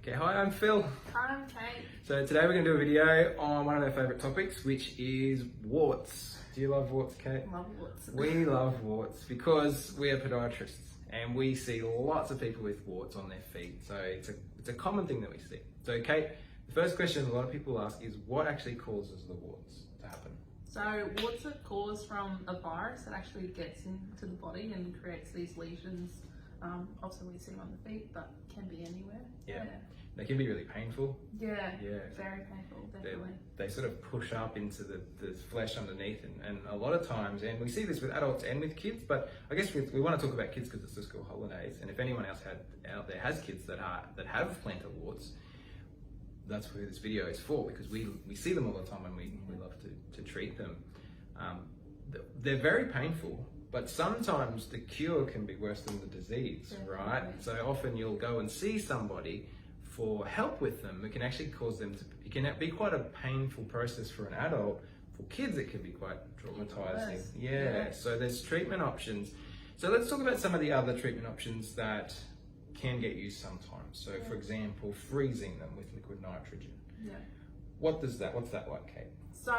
Okay, hi, I'm Phil. I'm Kate. So today we're going to do a video on one of our favourite topics, which is warts. Do you love warts, Kate? Love warts. We love warts because we are podiatrists and we see lots of people with warts on their feet. So it's a common thing that we see. So Kate, the first question a lot of people ask is what actually causes the warts to happen? So warts are caused from a virus that actually gets into the body and creates these lesions. Obviously we see them on the feet, but can be anywhere. Yeah. They can be really painful. Yeah. Yeah. Very painful, definitely. They sort of push up into the flesh underneath, and a lot of times, and we see this with adults and with kids, but I guess we want to talk about kids because it's the school holidays, and if anyone else out there has kids that have plantar warts, that's who this video is for, because we see them all the time and we love to treat them. They're very painful, but sometimes the cure can be worse than the disease, Definitely. right? So often you'll go and see somebody for help with them. It can actually cause them to, it can be quite a painful process for an adult. For kids, it can be quite traumatizing. Yeah, so there's treatment options. So let's talk about some of the other treatment options that can get used sometimes. So for example, freezing them with liquid nitrogen. Yeah. What's that like, Kate? So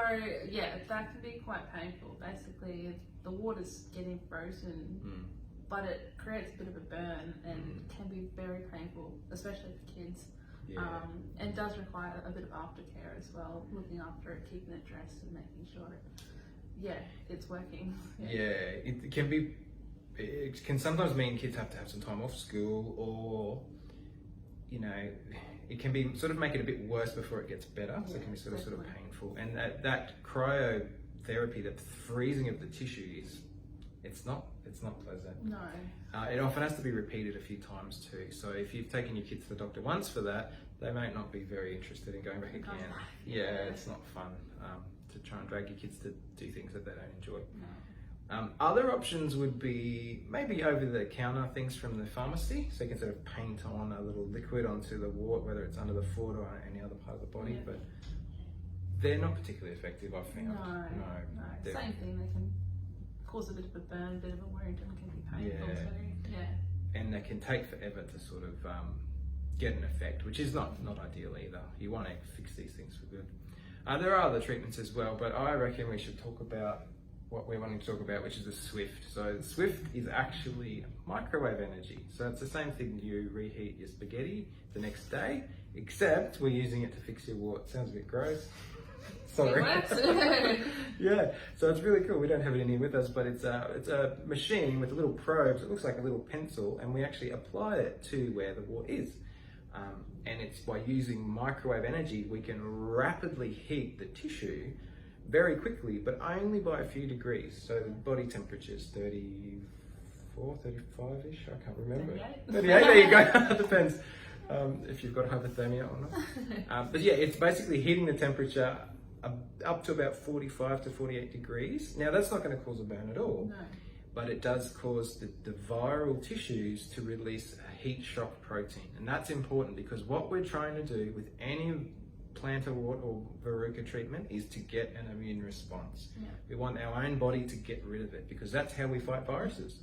yeah, that can be quite painful. Basically, the water's getting frozen, but it creates a bit of a burn and can be very painful, especially for kids. Yeah. And does require a bit of aftercare as well, looking after it, keeping it dressed and making sure it's working. Yeah, it can sometimes mean kids have to have some time off school, or it can be sort of make it a bit worse before it gets better. So it can be sort of painful, and that cryotherapy, that freezing of the tissue it's not pleasant. No. It often has to be repeated a few times too. So if you've taken your kids to the doctor once for that, they might not be very interested in going back again. Yeah, it's not fun to try and drag your kids to do things that they don't enjoy. No. Other options would be maybe over-the-counter things from the pharmacy. So you can sort of paint on a little liquid onto the wart, whether it's under the foot or any other part of the body, but they're not particularly effective, I've found. No. Same thing, they can cause a bit of a burn, a bit of a wound, and can be painful too. And they can take forever to sort of get an effect, which is not ideal either. You want to fix these things for good. There are other treatments as well, but I reckon we should talk about what we're wanting to talk about, which is the Swift. So the Swift is actually microwave energy. So it's the same thing, you reheat your spaghetti the next day, except we're using it to fix your wart. Sounds a bit gross. Sorry. Yeah, so it's really cool. We don't have it in here with us, but it's a machine with a little probes. It looks like a little pencil, and we actually apply it to where the wart is. And it's by using microwave energy, we can rapidly heat the tissue very quickly, but only by a few degrees. So the body temperature is 34, 35-ish, I can't remember. 38, there you go. Depends if you've got hypothermia or not. But yeah, it's basically heating the temperature up to about 45 to 48 degrees. Now that's not going to cause a burn at all, but it does cause the viral tissues to release a heat shock protein. And that's important because what we're trying to do with any plantar wart or verruca treatment is to get an immune response. We want our own body to get rid of it, because that's how we fight viruses.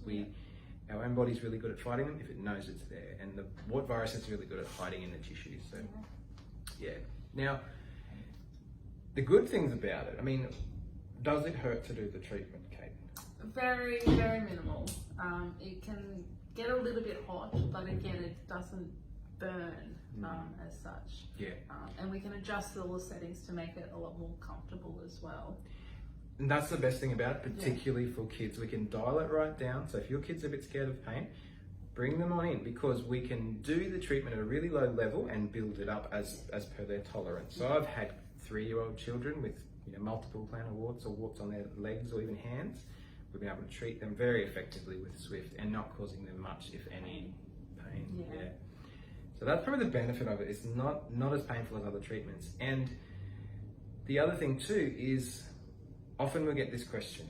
Our own body's really good at fighting them if it knows it's there, and the wart virus is really good at hiding in the tissues. So now the good things about it, I mean, does it hurt to do the treatment, Kate? Very, very minimal. It can get a little bit hot, but again, it doesn't burn as such. And we can adjust all the settings to make it a lot more comfortable as well. And that's the best thing about it, particularly for kids. We can dial it right down. So if your kid's a bit scared of pain, bring them on in, because we can do the treatment at a really low level and build it up as per their tolerance. So I've had 3-year-old children with multiple plantar warts or warts on their legs or even hands. We've been able to treat them very effectively with Swift and not causing them much, if any, pain. So that's probably the benefit of it. It's not as painful as other treatments. And the other thing too is, often we get this question: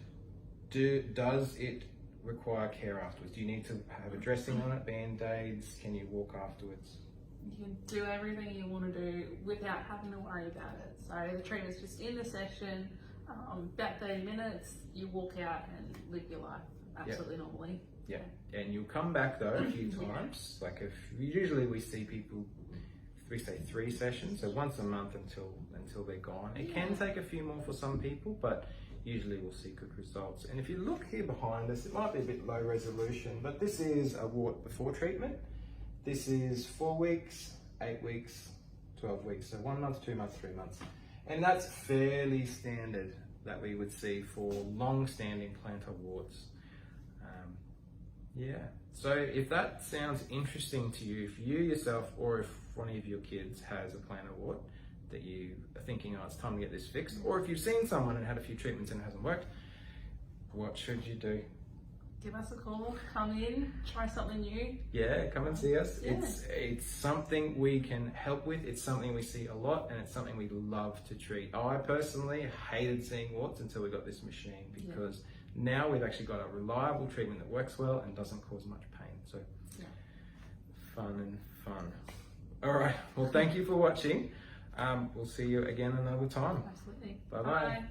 does it require care afterwards? Do you need to have a dressing on it, band-aids? Can you walk afterwards? You can do everything you want to do without having to worry about it. So the treatment's just in the session, about 30 minutes, you walk out and live your life absolutely normally. And you'll come back though a few times. Like usually we see people we say 3 sessions, so once a month until they're gone. It can take a few more for some people, but usually we'll see good results. And if you look here behind us, it might be a bit low resolution, but this is a wart before treatment. This is 4 weeks, 8 weeks, 12 weeks, so 1 month, 2 months, 3 months. And that's fairly standard that we would see for long-standing plantar warts. So if that sounds interesting to you, if you yourself or if one of your kids has a plantar wart that you are thinking, oh, it's time to get this fixed, or if you've seen someone and had a few treatments and it hasn't worked, what should you do? Give us a call, come in, try something new. Yeah, come and see us. Yeah. It's something we can help with. It's something we see a lot, and it's something we love to treat. I personally hated seeing warts until we got this machine, because now we've actually got a reliable treatment that works well and doesn't cause much pain. So fun. All right, well, thank you for watching. We'll see you again another time. Absolutely. Bye-bye. Bye.